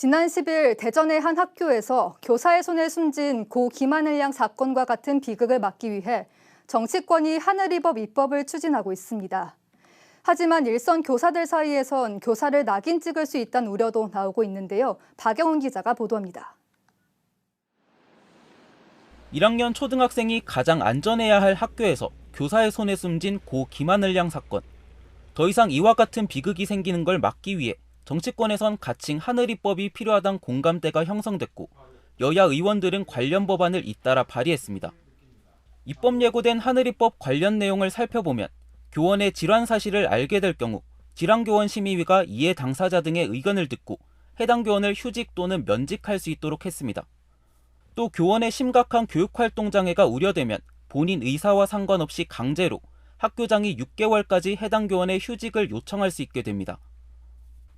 지난 10일 대전의 한 학교에서 교사의 손에 숨진 고 김하늘 양 사건과 같은 비극을 막기 위해 정치권이 하늘이법 입법을 추진하고 있습니다. 하지만 일선 교사들 사이에선 교사를 낙인 찍을 수 있다는 우려도 나오고 있는데요. 박영훈 기자가 보도합니다. 1학년 초등학생이 가장 안전해야 할 학교에서 교사의 손에 숨진 고 김하늘 양 사건. 더 이상 이와 같은 비극이 생기는 걸 막기 위해 정치권에선 가칭 하늘이법이 필요하다는 공감대가 형성됐고 여야 의원들은 관련 법안을 잇따라 발의했습니다. 입법 예고된 하늘이법 관련 내용을 살펴보면 교원의 질환 사실을 알게 될 경우 질환교원심의위가 이해 당사자 등의 의견을 듣고 해당 교원을 휴직 또는 면직할 수 있도록 했습니다. 또 교원의 심각한 교육활동 장애가 우려되면 본인 의사와 상관없이 강제로 학교장이 6개월까지 해당 교원의 휴직을 요청할 수 있게 됩니다.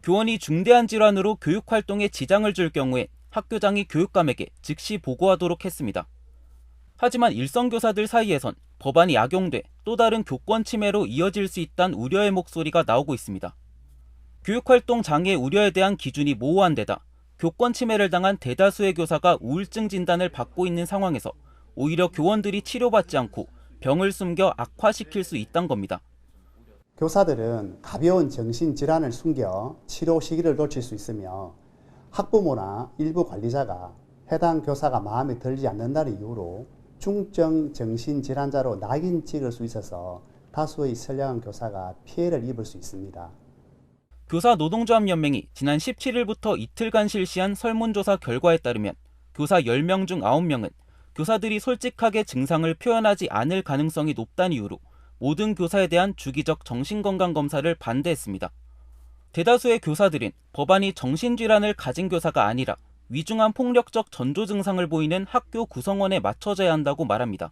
교원이 중대한 질환으로 교육활동에 지장을 줄 경우에 학교장이 교육감에게 즉시 보고하도록 했습니다. 하지만 일선 교사들 사이에선 법안이 악용돼 또 다른 교권 침해로 이어질 수 있다는 우려의 목소리가 나오고 있습니다. 교육활동 장애 우려에 대한 기준이 모호한 데다 교권 침해를 당한 대다수의 교사가 우울증 진단을 받고 있는 상황에서 오히려 교원들이 치료받지 않고 병을 숨겨 악화시킬 수 있다는 겁니다. 교사들은 가벼운 정신질환을 숨겨 치료 시기를 놓칠 수 있으며 학부모나 일부 관리자가 해당 교사가 마음에 들지 않는다는 이유로 중증 정신질환자로 낙인 찍을 수 있어서 다수의 선량한 교사가 피해를 입을 수 있습니다. 교사노동조합연맹이 지난 17일부터 이틀간 실시한 설문조사 결과에 따르면 교사 10명 중 9명은 교사들이 솔직하게 증상을 표현하지 않을 가능성이 높다는 이유로 모든 교사에 대한 주기적 정신건강검사를 반대했습니다. 대다수의 교사들은 법안이 정신질환을 가진 교사가 아니라 위중한 폭력적 전조 증상을 보이는 학교 구성원에 맞춰져야 한다고 말합니다.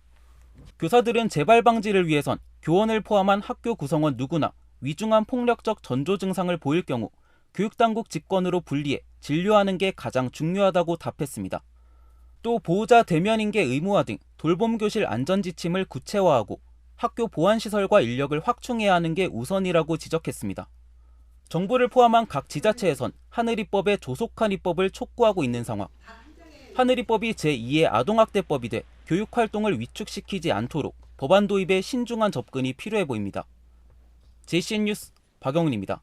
교사들은 재발 방지를 위해선 교원을 포함한 학교 구성원 누구나 위중한 폭력적 전조 증상을 보일 경우 교육당국 직권으로 분리해 진료하는 게 가장 중요하다고 답했습니다. 또 보호자 대면인계 의무화 등 돌봄교실 안전지침을 구체화하고 학교 보안시설과 인력을 확충해야 하는 게 우선이라고 지적했습니다. 정부를 포함한 각 지자체에선 하늘이법의 조속한 입법을 촉구하고 있는 상황. 하늘이법이 제2의 아동학대법이 돼 교육활동을 위축시키지 않도록 법안 도입에 신중한 접근이 필요해 보입니다. JCN 뉴스 박영훈입니다.